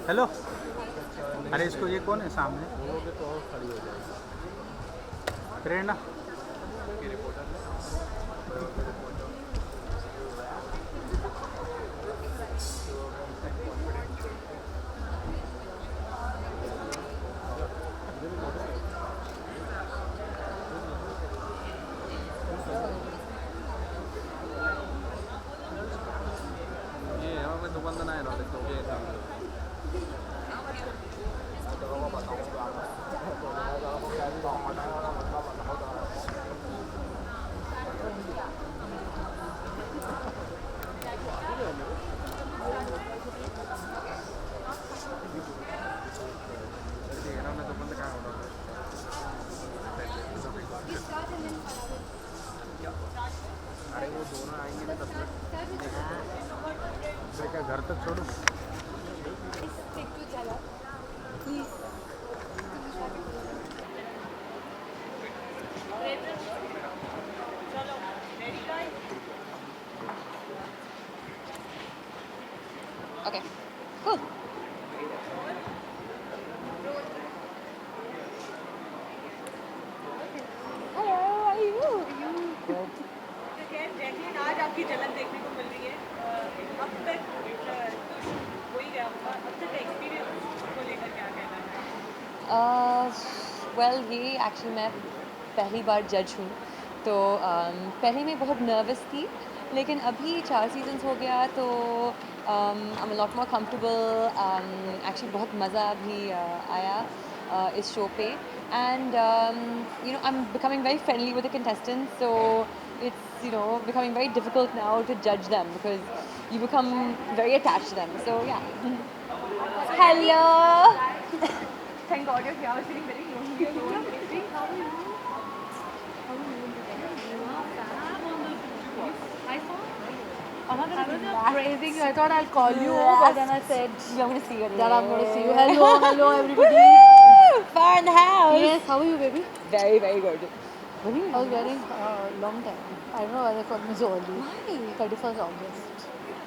Hello. अरे इसको, ये कौन है सामने? प्रेरणा। क्या घर तक छोड़ू? Okay, cool. Hello, how are you? Jacqueline, आज आपकी झलक देखने को मिल रही है। अब तक हो ही गया होगा, अब तक एक्सपीरियंस को लेकर क्या कहना है? वेल ये एक्चुअली मैं पहली बार जज हूँ, तो पहले मैं बहुत नर्वस थी, लेकिन अभी 4 सीजन्स हो गया तो I am lot more comfortable. Actually बहुत मज़ा भी आया इस शो पे, and you know I am becoming very friendly with the contestants, so it's becoming very difficult now to judge them because you become very attached to them, so yeah. Hello. Thank God you're here. I was feeling very lonely alone. How are you? I saw. I was praising you. I thought I'll call you, but then I said I'm going to see you that I'm going to see you. today. Hello, hello everybody. Woo! Far in the house. Yes, how are you, baby? Very, very good. When are you I was wearing long time. I don't know why they called me so early. Why? 31st August.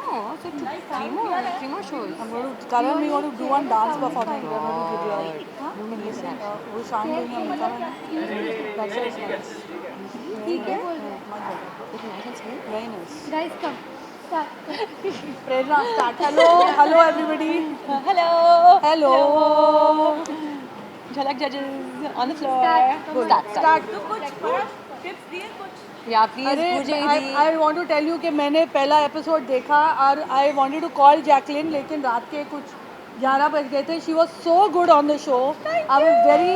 Oh, so three more shows. I'm going to, Karan, we want to do one dance performance. We are going to give you You can listen. वो शाम doing a makeup. That's so nice. ठीक है. Much better. It's nice and smooth. Very nice. Guys, come. Start. Prerna, start. Hello, hello everybody. Hello. Hello. Jhalak judges on the floor. Start. Go start. Start. तो कुछ tips दिए कुछ? Yeah, please. अरे मुझे I want to tell you कि मैंने पहला episode देखा और I wanted to call Jacqueline, लेकिन रात के कुछ 11 बज गए थे. She was so good on the show. I was very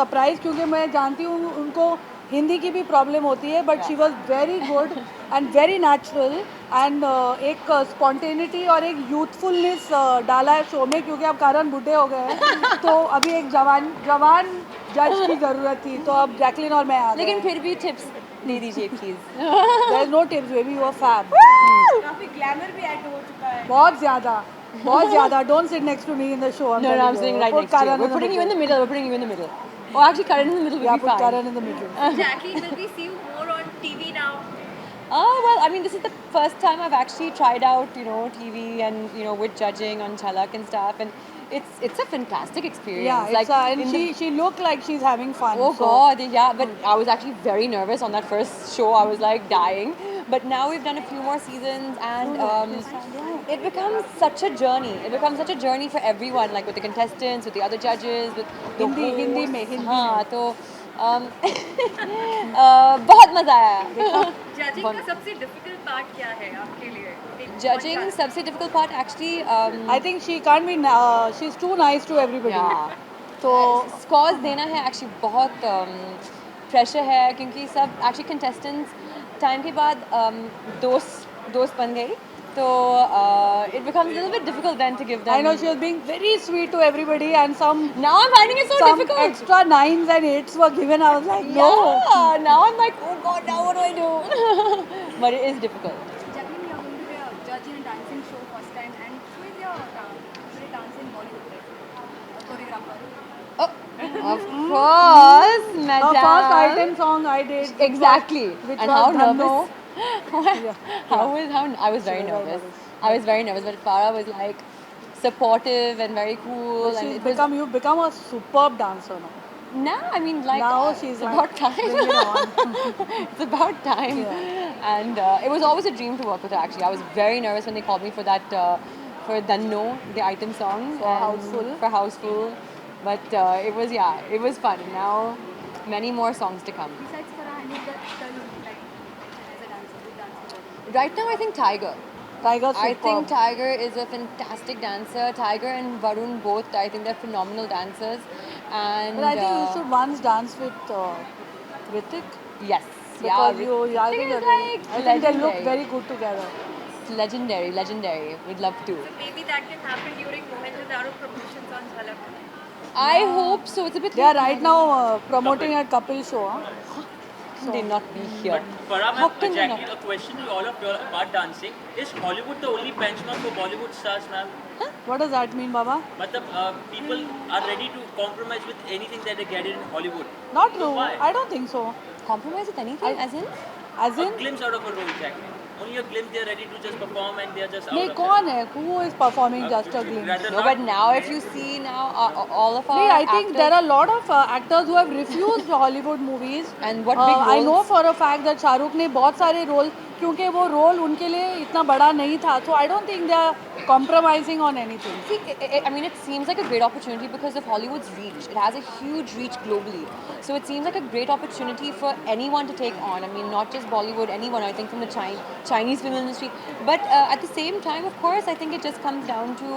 surprised क्योंकि मैं जानती हूँ उनको हिंदी की भी प्रॉब्लम होती है, but she was very good and very natural and एक स्पॉन्टेनिटी और एक यूथफुलनेस डाला है शो में, क्योंकि अब कारण बूढ़े हो गए हैं तो अभी एक जवान जज की ज़रूरत थी, तो अब जैकलिन और मैं आ गए. लेकिन फिर भी टिप्स दे दीजिए please. There is no tips baby, you are fab. काफी ग्लैमर भी ऐड हो चुका है. बहुत ज़्यादा. Don't sit next to me in the show. No, I'm sitting right next to you. We're putting you in the middle. We're putting you in the middle. Oh, actually, Karan in the middle will Yeah, be put fine. Karan in the middle. Jackie, will we see you more on TV now? Oh, well, I mean, this is the first time I've actually tried out, TV and, with judging on Jhalak and stuff. And it's a fantastic experience. Yeah, like, and she looked like she's having fun. Oh, so. God, yeah. But I was actually very nervous on that first show. I was, like, dying. But now we've done a few more seasons, and it becomes such a journey. It becomes such a journey for everyone, like with the contestants, with the other judges, with the Hindi hosts. में. हाँ, तो बहुत मज़ा आया. Judging का सबसे difficult part क्या है आपके लिए? Judging सबसे difficult part actually. I think she can't be. She's too nice to everybody. Yeah. तो स्कोर्स देना है एक्चुअली बहुत प्रेशर है, क्योंकि सब एक्चुअली कंटेस्टेंट्स टाइम के बाद दोस्त बन गई, तो it becomes a little bit difficult then to give them. I know she was being very sweet to everybody, and some Now I'm finding it so difficult. extra 9s and 8s were given. I was like, no. Yeah, now I'm like, oh God, now what do I do? But it is difficult. Jacqueline, you are going to be a judge in a dancing show first time, and who is your favorite dancer in Bollywood? Choreographer. Oh, of course, Her madam. first item song I did. Exactly. Which And was how Dhanno. nervous. I was very nervous. I was very nervous, but Farah was like supportive and very cool. And She's it was, you've become a superb dancer now. now, I mean, like, Now she's it's like, about time. bring it on. It's about time. Yeah. And it was always a dream to work with her, actually. I was very nervous when they called me for that, for Danno, the item song. For and Houseful. For Houseful. But it was fun. Now, many more songs to come. Besides Farah, any other actor you like as a dancer, good dancer? Right now, I think Tiger. Tiger's I superb. think Tiger is a fantastic dancer. Tiger and Varun both, I think they're phenomenal dancers. And But I think you should once dance with Ritik. yes, Because yeah. I Ritik think, is like I think they look legendary. very good together. Legendary. Would love to. Maybe that can happen during Mohenjo-daro promotions on Jhalak. I hope so. It's a bit. They are late right now promoting at Kapil show. Huh? How can they not be here? Farah, How ma'am, can they not? Jackie, a question to all of you all about dancing. Is Hollywood the only benchmark for Bollywood stars, ma'am? What does that mean, Baba? People are ready to compromise with anything that they get in Hollywood. Not true. Why? I don't think so. Compromise with anything, I- as in? As A in, glimpse out of a role, Jackie. Only a glimpse, they are ready to just perform and they are just out नहीं of कौन है? Who is performing just a glimpse? Rather No, not. but now if you see now, all of our Nee, I think actors, there are a lot of actors who have refused Hollywood movies. And what big I know roles? for a fact that Shahrukh ने बहुत सारे role क्योंकि वो role उनके लिए इतना बड़ा नहीं था. So I don't think they are compromising on anything. See, I mean, it seems like a great opportunity because of Hollywood's reach. It has a huge reach globally. So it seems like a great opportunity for anyone to take on. I mean, not just Bollywood, anyone, I think from the Chinese film industry. But at the same time, of course, I think it just comes down to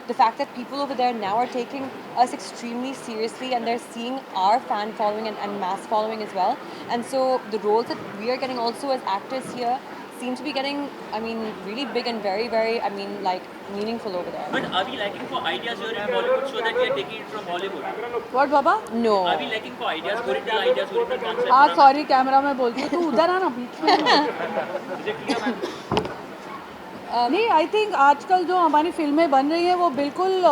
the fact that people over there now are taking us extremely seriously and they're seeing our fan following and mass following as well. And so the roles that we are getting also as actors here seem to be getting, I mean, really big and very, very, I mean, like, meaningful over there. But are we lacking for ideas here in Bollywood so that we are taking it from Hollywood? What Baba? No. Are we lacking for ideas, original concepts? हाँ sorry camera में बोलती हूँ तू उधर आना बीच में नहीं I think आजकल जो हमारी फिल्में बन रही हैं वो बिल्कुल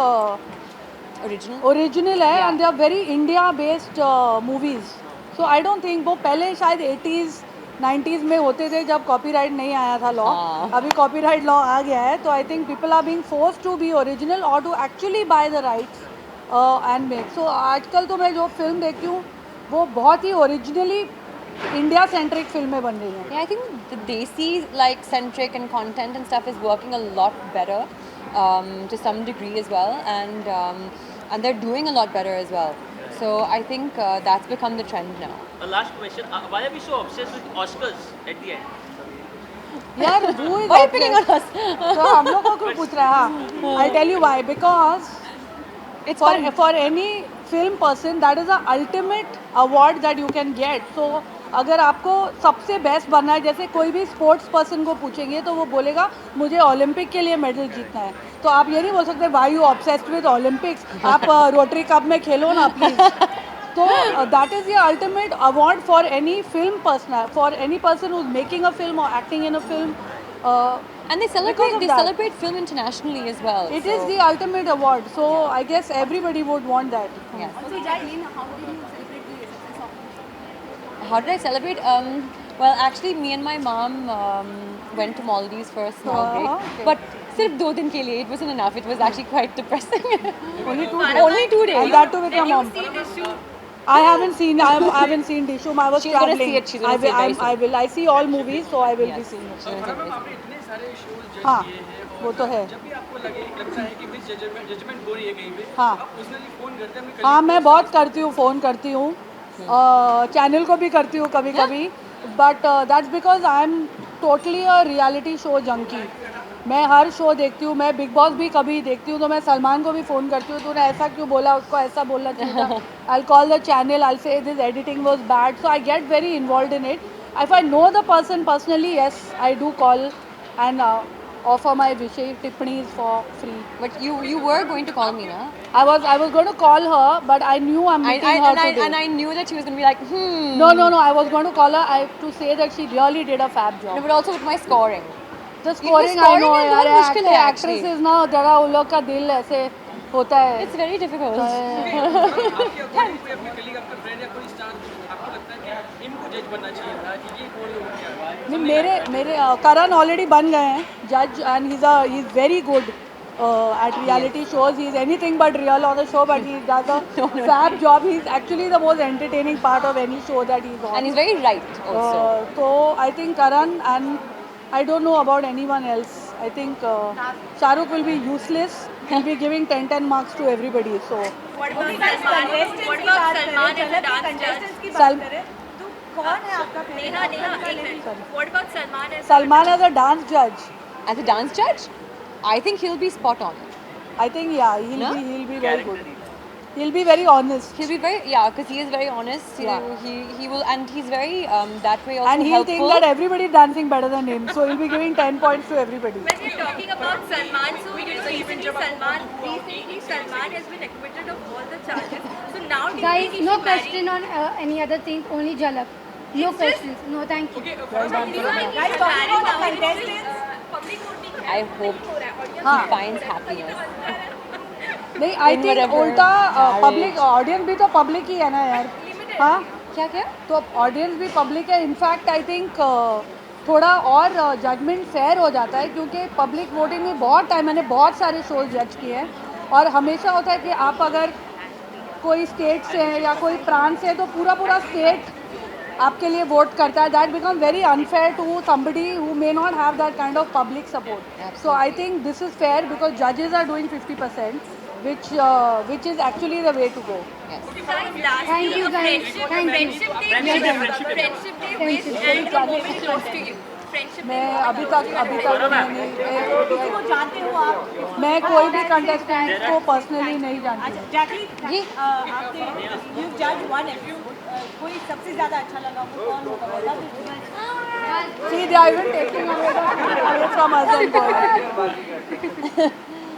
Original? ओरिजिनल है Yeah. And they are very India based movies so I don't think वो पहले शायद 80s 90s में होते थे जब कॉपीराइट नहीं आया था लॉ हाँ. अभी कॉपीराइट लॉ आ गया है तो I think people are being forced to be original और to actually buy the rights and make so आजकल तो मैं जो फिल्म देखती हूँ वो बहुत ही ओरिजिनली इंडिया सेंट्रिक फिल्में बन रही हैं Yeah, I think the Desi like centric and content and stuff is working a lot better to some degree as well, and they're doing a lot better as well. So I think that's become the trend now. A last question. Why are we so obsessed with Oscars at the end? यार who is Why are you picking on us? तो हम लोग को क्यों पूछ रहा है I'll tell you why because It's fun. for any film person that is the ultimate award that you can get so अगर आपको सबसे बेस्ट बनना है जैसे कोई भी स्पोर्ट्स पर्सन को पूछेंगे तो वो बोलेगा मुझे ओलंपिक के लिए मेडल जीतना है तो आप ये नहीं बोल सकते why you obsessed with Olympics आप रोटरी कप में खेलो ना प्लीज तो that is the ultimate award for any film person for any person who is making a film और acting in a film And they Because celebrate of they that. celebrate film internationally as well. It so. is the ultimate award, so I guess everybody would want that. Yes. Also, Jacqueline, how did you celebrate the success of the show? How did I celebrate? Well, actually, me and my mom went to Maldives for a small break. okay. But सिर्फ 2 दिन के लिए, it wasn't enough. It was actually quite depressing. Only 2 Only 2 days. And that too with your mom. See this show. I haven't seen Dishum. I was She's gonna traveling. see it. She's gonna see it very I will. I see all movies, so I will be Yes. seeing it. आपने इतने सारे shows जज हाँ, किए हैं वो तो है. जब भी आपको लगता है कि मिस जजमेंट हो रही है कहीं पे हाँ. आप पर्सनली फोन करते हैं अपने हाँ मैं बहुत करती हूँ फ़ोन करती हूँ चैनल को भी करती हूँ कभी कभी but that's because I am totally a reality show junkie मैं हर शो देखती हूँ मैं बिग बॉस भी कभी देखती हूँ तो मैं सलमान को भी फ़ोन करती हूँ तूने ऐसा क्यों बोला उसको ऐसा बोलना चाहिए था I call the channel I say this editing was bad so I get very involve in it if I know the person personally yes I do call and offer my विषय टिप्पणीज for free. But you were going to call me, na? I was going to call her, but I knew I'm meeting her today. And I knew that she was going to be like, No. I was going to call her to say that she really did a fab No, job. but also with my scoring. The scoring I scoring know is यार बहुत मुश्किल है actually. actresses ना जरा उन लोग का दिल ऐसे होता है. It's very difficult. आपके अकॉर्डिंग कोई अपने कलीग आपका फ्रेंड या कोई स्टार आपको लगता है कि इनको जज बनना चाहिए था कि ये कौन लोग क्या नहीं मेरे करण ऑलरेडी बन गए हैं जज and he is very good at reality shows. He is anything but real on the show, but he does a fab job. He is actually the most entertaining part of any show that he's on. And he's very right also. So I think Karan, and I don't know about anyone else. I think Shahrukh will be useless. He'll be giving 10 marks to everybody. So What about Salman as a dance judge? Sal- Neha, एक minute. What about Salman as Salman as a dance judge. As a dance judge, I think he'll be spot on. I think No? he'll be very good. He'll be very honest. He'll be very because he is very honest. Yeah. He will, and he's very that way also And he'll helpful. think that everybody dancing better than him. So he'll be giving 10 points to everybody. When we're talking about Salman, so recently Salman has been acquitted of all the charges. So now do you Guys, think he no should marry? question on any other thing, only Jhalak. No questions. No, thank you. Do you think he should marry now? Public voting I hope he finds happiness. नहीं आई In think whatever उल्टा marriage. Public audience भी तो public ही है ना यार. हाँ क्या क्या? तो ऑडियंस भी पब्लिक है. इनफैक्ट आई थिंक थोड़ा और जजमेंट फेयर हो जाता है क्योंकि पब्लिक वोटिंग में बहुत टाइम मैंने बहुत सारे शोज जज किए हैं और हमेशा होता है कि आप अगर कोई स्टेट से है या कोई प्रांत से है तो पूरा स्टेट आपके लिए वोट करता है. That become very unfair to somebody who may not have that kind of public support. So I think this is fair because जजेस are doing 50%, which is actually the way to go. Thank you, guys. Thank you. Friendship Day wish and a moment close to you. Friendship मैं Day. अभी तक मैं कोई भी contestant को personally नहीं जानती हूँ. जैकलीन आपने यू जज वन एपिसोड, कोई सबसे ज़्यादा अच्छा लगा वो कौन होगा बता दीजिए. See, they are even taking away from us and going.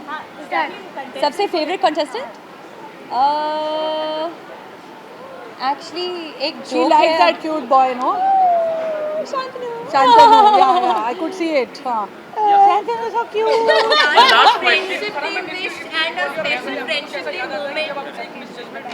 हाँ, तो जैकलीन कंटेस्ट सबसे फेवरेट कंटेस्टेंट? Actually, एक She joke likes है. that cute boy, no? Shantanu. Shantanu, yeah, I could see it. Shantanu so cute. Last Friendship Day wish and a special Friendship Day moment.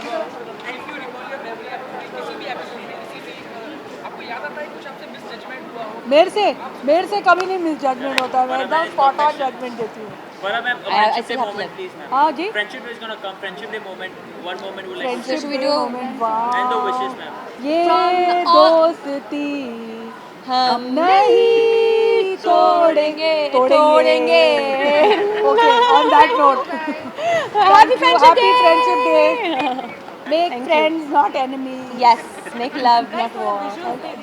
मेरे से कभी नहीं miss judgement होता. मैं एकदम spot on judgement देती हूँ. Farah ma'am, I friendship still day have to moment, like- please, ma'am. हाँ जी. Friendship day is gonna come. Friendship day moment. One moment would like to Friendship should we day do- moment, wow. and the wishes, ma'am. ये From all- दोस्ती हम नहीं तोड़ेंगे. Okay, on that note. Happy Friendship Day. Friendship Day. Make friends, not enemies. Yes, make love, not war.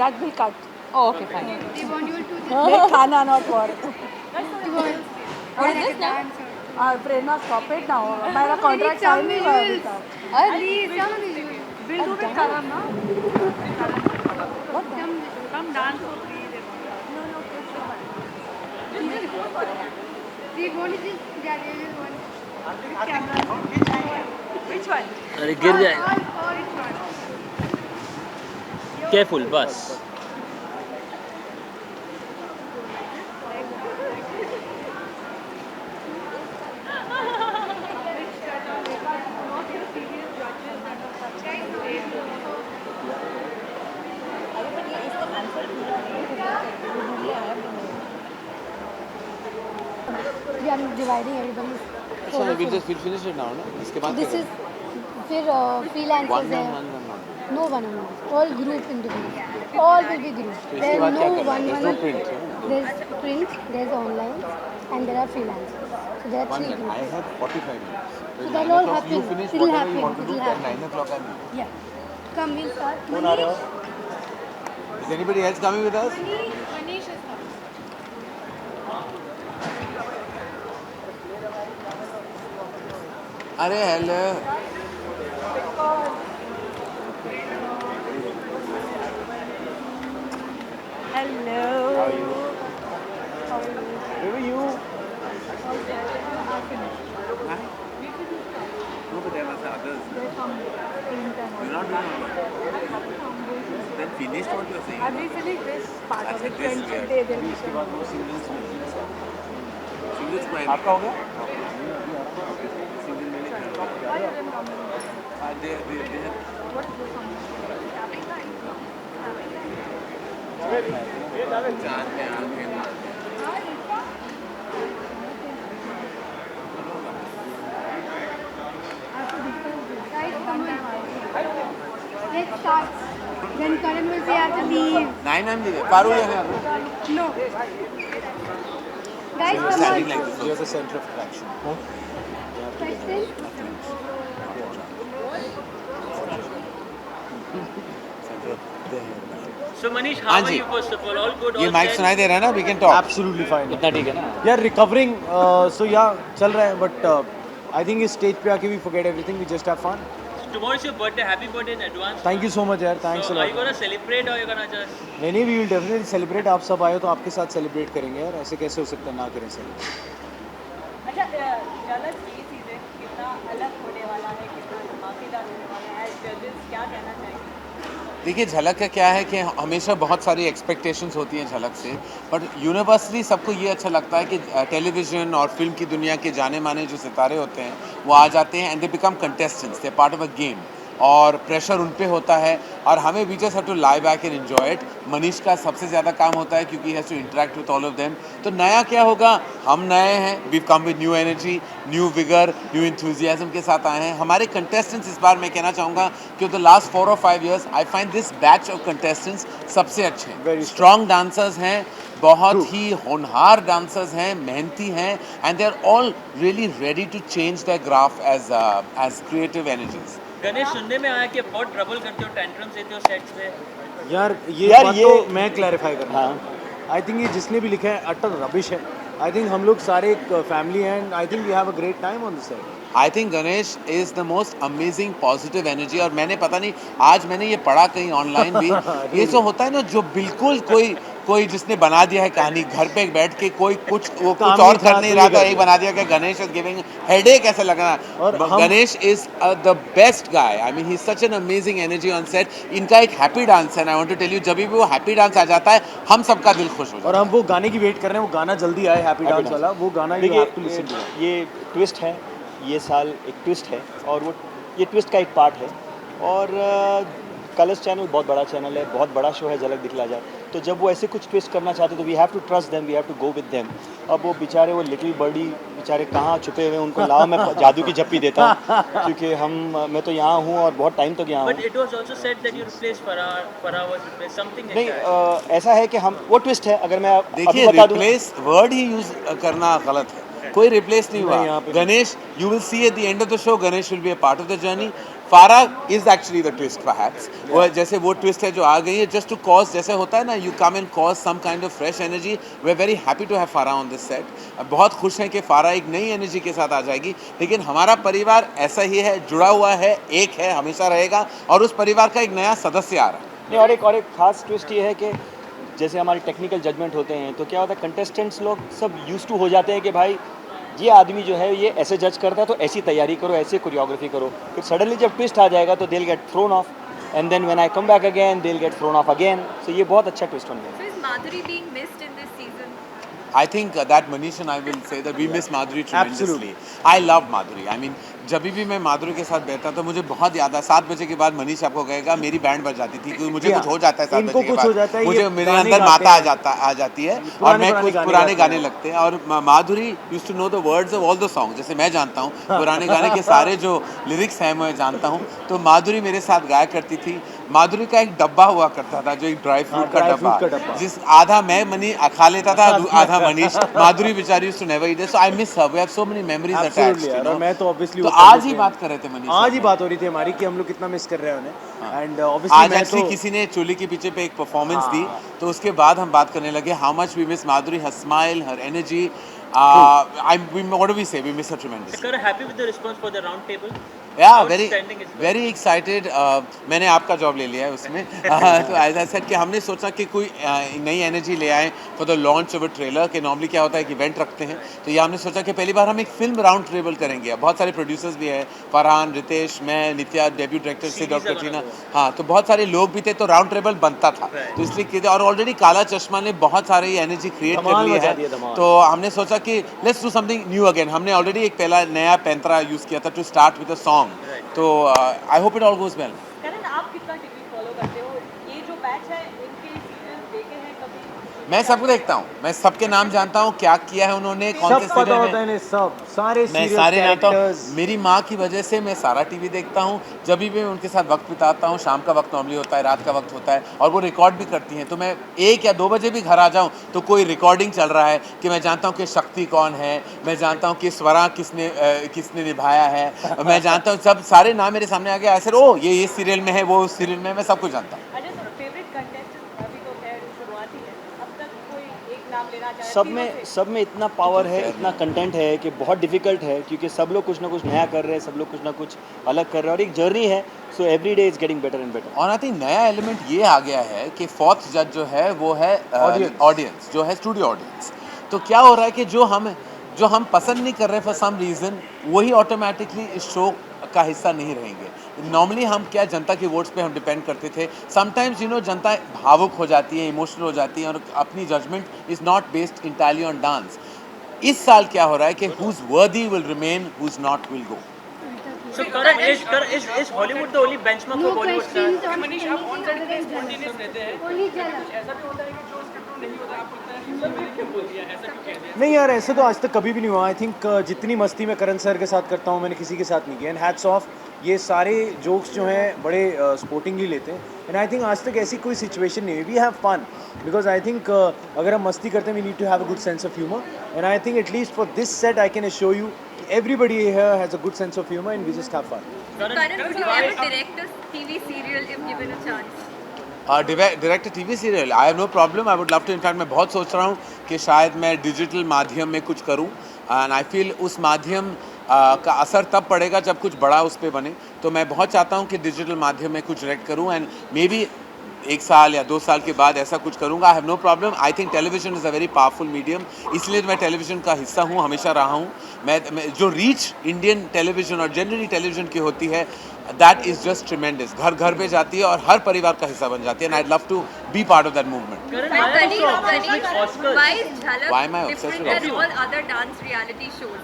That will cut. Oh, okay, fine. They want you to Make khana, not war. What is this now? Prerna stop it now. मेरा contract sign नहीं हुआ अभी तक. please some visuals. We'll do with Karan, na? come dance for free. We want to just graduate one. Which one? अरे गिर जाए. All which one? Careful, bus. We are dividing everybody. So we'll finish it now, no? इसके बाद This क्या is फिर freelancers one हैं. man, one. No one-on-one. All group individual. All will be group. तो इसके There's बाद क्या no करना है? There's no one-on-one. print, right? There's print, there's online, and there are freelancers. So there are One three minute. I groups. have 45 minutes. So that'll all 9 o'clock you happen. finish It'll whatever you happen. want to do, It'll and happen. 9 o'clock I'm here. Yeah. Come, we'll start. कौन आ रहा हो? Is anybody else coming with us? Manish is coming. अरे hello. Hello. How are you? Where were you? Huh? No, but there was others. You're not doing all. Then finished what you're saying. Have we finished this part of अच्छा, it? this Friendship we Day, are. then we इसके can बाद वो singles में. Singles को है. आपका हो गया? Single में नहीं. They have. चांद पे आंखें मार Let's start. Then Karan will say I have to leave. Nine I'm leaving. Paru यहाँ No. Guys, come standing on. like this. You're the center of attraction. Question. So Manish, how हाँ are जी। you first of all? All good, ये all mic set? सुनाई दे रहा है ना? We can talk. Absolutely fine. इतना ठीक है ना? यार रिकवरिंग सो या चल रहा है बट आई थिंक इस स्टेज पे आके we forget everything we just have fun. Tomorrow is your birthday. Happy birthday in advance. Thank you so much यार, thanks So a are you lot. gonna celebrate or you gonna just? नहीं नहीं, we will definitely celebrate. आप सब आए हो तो आपके साथ सेलिब्रेट करेंगे यार, ऐसे कैसे हो सकता है ना करें सेलिब्रेट. अच्छा झलक ये सीज़न कितना अलग होने वाला है, कितना धमाकेदार होने वाला है, जजेस क्या कहना चाहेंगे? देखिए झलक का क्या है कि हमेशा बहुत सारी एक्सपेक्टेशंस होती हैं झलक से, बट यूनिवर्सली सबको ये अच्छा लगता है कि टेलीविज़न और फिल्म की दुनिया के जाने माने जो सितारे होते हैं वो आ जाते हैं and they become contestants, they part of a game और प्रेशर उन पे होता है और हमें we just have to lie back and enjoy it. Manish का सबसे ज़्यादा काम होता है क्योंकि has to interact with all of them. तो नया क्या होगा, हम नए हैं, we come with new energy, new vigour, new enthusiasm के साथ आए हैं. हमारे कंटेस्टेंट्स इस बार मैं कहना चाहूँगा कि the last 4 or 5 years I find this batch of contestants सबसे अच्छे हैं. स्ट्रॉन्ग डांसर्स हैं, बहुत ही होनहार डांसर्स हैं, मेहनती हैं and they are all really ready to change the graph as creative energies. Ganesh, सुनने में आया कि बहुत ट्रबल करते हो, टेंट्रम्स देते हो सेट्स पे. यार यार बात ये- तो मैं क्लैरिफाई करना. हाँ। आई थिंक ये जिसने भी लिखा है अटर रबिश है. आई थिंक हम लोग सारे एक फैमिली हैं and I think we have a great time on this side. I think Ganesh is the most amazing positive energy. और मैंने पता नहीं आज मैंने ये पढ़ा कहीं ऑनलाइन भी, ये जो होता है ना जो बिल्कुल कोई जिसने बना दिया है कहानी घर पे बैठ के, कोई कुछ वो कुछ काम और नहीं था, कर नहीं तो रहा ये था, कर एक दिया. बना दिया कि गणेश इज गिविंग हेडेक ऐसे लग रहा और है. हम- Ganesh is the best guy. I mean he is such an amazing energy on set. इनका एक हैप्पी डांस है, I want to tell you, जब भी वो हैप्पी डांस आ जाता है हम सबका दिल खुश हो जाता और हम वो गाने की वेट कर रहे हैं, वो गाना जल्दी आए, हैप्पी डांस वाला. वो गाना you have to listen to. देखिए ये ट्विस्ट है, ये साल एक ट्विस्ट है और वो ये ट्विस्ट का एक पार्ट है. और कलर्स चैनल बहुत बड़ा चैनल है, बहुत बड़ा शो है झलक दिखला जाए. तो जब वो ऐसे कुछ ट्विस्ट करना चाहते तो we have to trust them, we have to go with them. अब वो बेचारे वो लिटिल बर्डी बेचारे कहाँ छुपे हुए हैं, उनको लाओ मैं जादू की झप्पी देता हूँ क्योंकि मैं तो यहाँ हूँ और बहुत टाइम तक यहाँ But हूँ. it was also said that you replaced Farah was replaced, something like नहीं that. ऐसा है कि हम वो ट्विस्ट है. अगर मैं अभी देखिए बता दूँ रिप्लेस वर्ड ही यूज करना गलत है. कोई रिप्लेस नहीं नहीं, यहाँ हुआ. पे Ganesh, you will see at the end of the show, Ganesh will be a part of the journey. Farah is actually the twist perhaps. वो जैसे वो ट्विस्ट है जो आ गई है जस्ट टू कॉज, जैसे होता है ना you come and cause some kind of fresh energy. We are very happy to have Farah on this set. बहुत खुश हैं कि फारा एक नई एनर्जी के साथ आ जाएगी. लेकिन हमारा परिवार ऐसा ही है, जुड़ा हुआ है, एक है, हमेशा रहेगा और उस परिवार का एक नया सदस्य आ रहा है. नहीं और एक खास ट्विस्ट ये है कि जैसे हमारे टेक्निकल जजमेंट होते हैं तो क्या होता है कंटेस्टेंट्स लोग सब यूज टू हो जाते हैं कि भाई ये आदमी जो है ये ऐसे जज करता है तो ऐसी तैयारी करो, ऐसे कोरियोग्राफी करो. फिर सडनली जब ट्विस्ट आ जाएगा तो they will get thrown off and then when I come back again they will get thrown off again. So ये बहुत अच्छा ट्विस्ट होने So is Madhuri being missed in this season? I think that Manish and I will say that we miss Madhuri tremendously. Absolutely. I love Madhuri. I mean, जब भी मैं माधुरी के साथ बैठता तो मुझे बहुत याद है. 7 बजे के बाद मनीष आपको कहेगा मेरी बैंड बज जाती थी क्योंकि मुझे जी कुछ हाँ, हो जाता है 7 इनको बजे के कुछ हो बाद. जाता है, मुझे ये मेरे गाने अंदर गाते माता हैं. आ जाती है और पुराने मैं पुराने कुछ गाने पुराने गाते गाने हैं. लगते हैं. और Madhuri use to know the words of all the song. जैसे मैं जानता हूँ पुराने गाने के सारे जो लिरिक्स हैं मैं जानता हूँ. तो माधुरी मेरे साथ गाया करती थी. माधुरी का एक डब्बा हुआ करता था जो एक ड्राई फ्रूट का ड्राई फ्रूट का डब्बा, डब्बा. जिस आधा मैं मनी खा लेता था, आधा मनीष. माधुरी बेचारी used to never eat. So I miss her. We have so many memories Absolutely attached. यार, और मैं तो obviously तो वो आज करते ही थे. बात कर रहे थे मनीष. आज ही बात हो रही थी हमारी कि हम लोग कितना मिस कर रहे हैं उन्हें. एंड आज ऑब्वियसली मैं एक्चुअली तो किसी ने चोली के पीछे पे एक परफॉर्मेंस हाँ. दी तो उसके बाद हम बात करने लगे how much we miss Madhuri, her smile, her energy. What do we say? We miss her tremendously. Sir, happy with the response for the round table? Yeah, very Outstanding is well. very excited. मैंने आपका job ले लिया है उसमें. तो as I said कि हमने सोचा कि कोई नई एनर्जी ले आए for the launch of a trailer. कि नॉर्मली क्या होता है कि इवेंट रखते हैं तो ये हमने सोचा कि पहली बार हम एक फिल्म राउंड टेबल करेंगे. बहुत सारे प्रोड्यूसर्स भी हैं, फरहान, रितेश, मैं, नित्या, डेब्यू डायरेक्टर से डॉक्टर टीना. हाँ, तो बहुत सारे लोग भी थे तो राउंड टेबल बनता था. तो इसलिए किए थे और ऑलरेडी काला चश्मा ने बहुत सारे एनर्जी क्रिएट कर धमाल लिया मचा दिया, है. धमाल. तो हमने सोचा कि let's do something new again. हमने ऑलरेडी एक पहला नया पैंतरा यूज़ किया था to start with a song. तो I hope it all goes well. Karan आप कितना टीवी फॉलो करते हो? ये जो बैच है इनके सीजन देखे हैं मैं सबको देखता हूँ, मैं सबके नाम जानता हूँ, क्या किया है उन्होंने, कौन से सब पता सीरियल होता है में। इन्हें, सब सारे मैं serial सारे जानता हूँ। characters। मेरी माँ की वजह से मैं सारा टीवी देखता हूँ। जब भी मैं उनके साथ वक्त बिताता हूँ, शाम का वक्त नॉर्मली होता है, रात का वक्त होता है, और वो रिकॉर्ड भी करती हैं, तो मैं 1 या 2 बजे भी घर आ जाऊँ तो कोई रिकॉर्डिंग चल रहा है कि मैं जानता हूँ कि शक्ति कौन है, मैं जानता हूँ कि स्वरा किसने निभाया है, मैं जानता हूँ, सब सारे नाम मेरे सामने आ गया, ऐसे ओ ये सीरियल में है, वो उस सीरियल में है, मैं सब कुछ जानता हूँ। अच्छा, तो फेवरेट कंटेस्टेंट अभी तो खैर शुरुआती है, अब तक कोई एक नाम लेना चाहे सब में इतना पावर है, इतना कंटेंट है कि बहुत डिफिकल्ट है, क्योंकि सब लोग कुछ ना कुछ नया कर रहे हैं, सब लोग कुछ ना कुछ अलग कर रहे हैं, और एक जर्नी है, so every day is getting better and better. और आई थिंक नया एलिमेंट ये आ गया है कि फोर्थ जज जो है वो है ऑडियंस, जो है स्टूडियो ऑडियंस। तो क्या हो रहा है कि जो हम पसंद नहीं कर रहे फॉर सम रीज़न, वही ऑटोमेटिकली इस शो का हिस्सा नहीं रहेंगे। नॉर्मली हम क्या जनता के वोट्स पे हम डिपेंड करते थे, समटाइम्स जनता भावुक हो जाती है, इमोशनल हो जाती है, और अपनी judgement is not based entirely on dance. इस साल क्या हो रहा है कि who's worthy will remain, who's not will go. So Karan, is Hollywood the only benchmark No for Bollywood stars? questions on anything other than Jhalak. Only Jhalak. नहीं यार, ऐसे तो आज तक कभी भी नहीं हुआ। आई थिंक जितनी मस्ती मैं करण सर के साथ करता हूँ, मैंने किसी के साथ नहीं किया। एंड हैट्स ऑफ, ये सारे जोक्स जो हैं बड़े स्पोर्टिंगली लेते हैं। एंड आई थिंक आज तक ऐसी कोई सिचुएशन नहीं हुई। We have fun because I think अगर हम मस्ती करते हैं, we need to have a good sense of humour. And I think at least for this set I can assure you everybody here has a good sense of humor and we just have fun. Karan, would you ever direct a TV serial if given a chance? Direct TV serial, I have no problem, I would love to. In fact मैं बहुत सोच रहा हूँ कि शायद मैं digital माध्यम में कुछ करूँ, एंड आई फील उस माध्यम का असर तब पड़ेगा जब कुछ बड़ा उस पर बने। तो मैं बहुत चाहता हूँ कि डिजिटल माध्यम में कुछ डायरेक्ट करूँ, एंड मे बी 1 साल या 2 साल के बाद ऐसा कुछ करूँगा। I have no problem. I think television is a very powerful medium, इसलिए मैं टेलीविजन का हिस्सा हूँ, हमेशा रहा हूँ। मैं जो रीच इंडियन टेलीविजन और जनरली टेलीविजन की होती है, दैट इज़ जस्ट ट्रिमेंडस। घर घर पे जाती है और हर परिवार का हिस्सा बन जाती है, and I love to be part of that movement. Why is Jhalak Why am I obsessed different with than all other dance reality shows?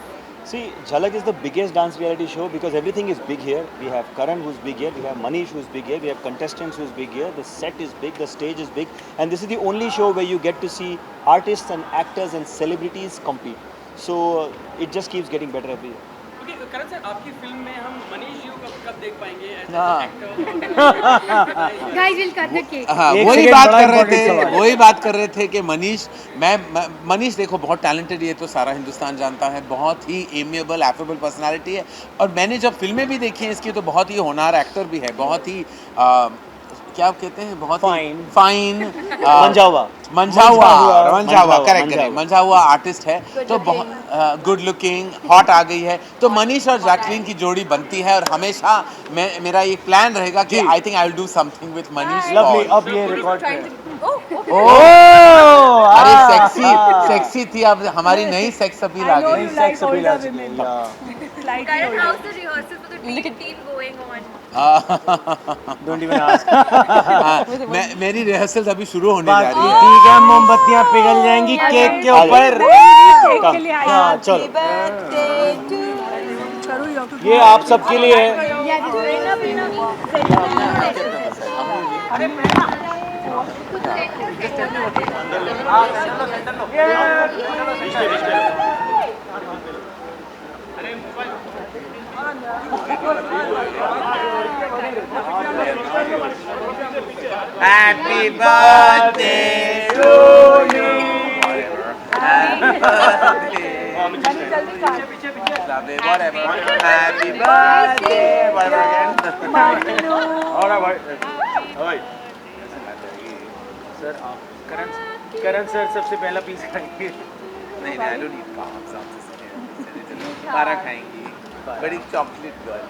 See, Jhalak is the biggest dance reality show because everything is big here. We have Karan who's big here, we have Manish who's big here, we have contestants who's big here, the set is big, the stage is big, and this is the only show where you get to see artists and actors and celebrities compete. So it just keeps getting better every year. Okay, Karan sir, आपकी film में हम मनीष जी को कब देख पाएंगे as Guys, we'll cut the cake. हाँ, एक वही second, बात बड़ा कर रहे important थे, सवाल। वही बात कर रहे थे कि मनीष देखो बहुत टैलेंटेड, ये तो सारा हिंदुस्तान जानता है, बहुत ही एमिएबल एफेबल पर्सनालिटी है। और मैंने जब फिल्में भी देखी हैं इसकी, तो बहुत ही होनहार एक्टर भी है, बहुत ही क्या कहते हैं, बहुत फाइन मंझावा करेक्ट, मंझावा आर्टिस्ट है, तो बहुत गुड लुकिंग, हॉट आ गई है। तो मनीष और जैकलीन की जोड़ी बनती है, और हमेशा मेरा ये प्लान रहेगा कि I think I will do something with Manish. Lovely, अब ये रिकॉर्ड पे अरे सेक्सी थी, अब हमारी नई सेक्स अपील आ गई। सेक्स अपील आ चुकी है। Karan, how's the rehearsal for the dream team going on? Don't even ask. मेरी रिहर्सल अभी शुरू होने जा रही है। ठीक है, मोमबत्तियां पिघल जाएंगी केक के ऊपर। हाँ, चलो, ये आप सबके लिए है। Yeah, this is Happy birthday to you. Happy birthday. Whatever. Happy birthday. Whatever again. Sir, आप करण सर सबसे पहला पीस खाएंगे। नहीं, I don't eat carbs. बारह खाएंगी, बड़ी चॉकलेट गर्ल।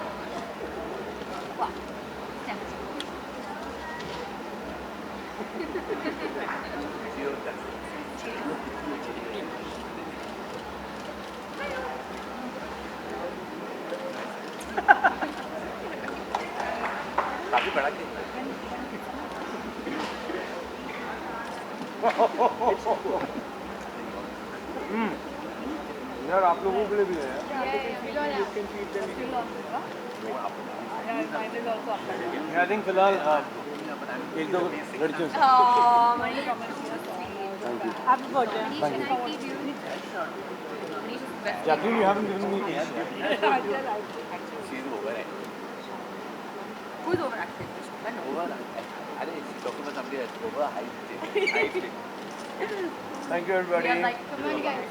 काफी बड़ा केक यार, आप लोगों के लिए भी है। आई थिंक फिलहाल 1-2 लड़कियों से। Thank you. Happy birthday. Jacqueline, you haven't given me this. She's over है. Who's overacting? Over. अरे डॉक्टर बस हमने over height. Thank you everybody. We are like, come on guys.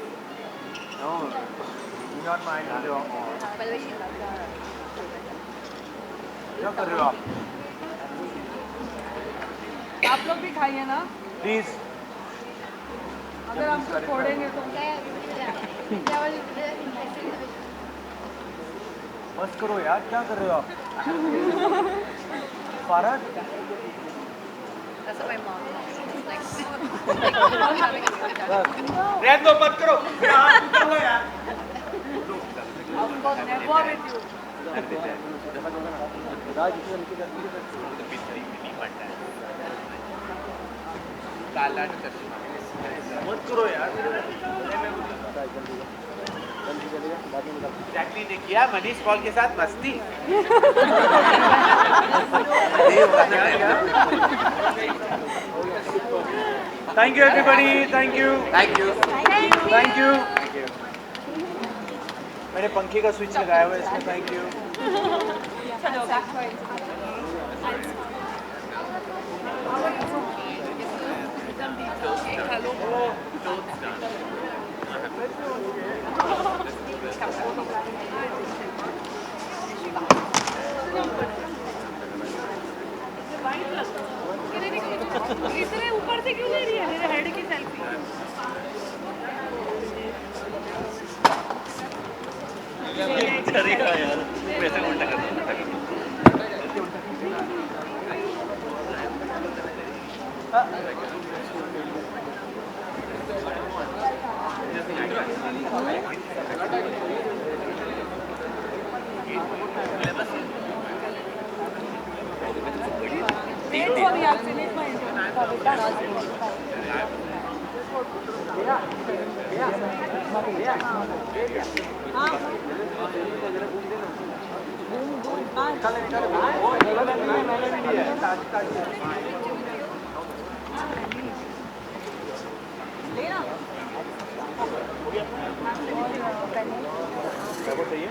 No, do not mind. By the way, she loves क्या कर रहे हो आप? आप लोग भी खाइए ना, Please. अगर हमको छोड़ेंगे तो बस करो यार, क्या कर रहे हो आप? फारद? That's what my mom does. Like, रहने दो, मत करो. यार, करो यार. never with you. मत करो यार. जैकलीन ने किया मनीष पॉल के साथ मस्ती. Thank you everybody. Thank you. Thank you. Thank you. मैंने पंखे का स्विच लगाया हुआ है इसमें. Thank you. इतने ऊपर से क्यों ले रही है मेरे हेड की सेल्फी? चलेगा यार वैसे उल्टा कर दो. क्या बोल रही है?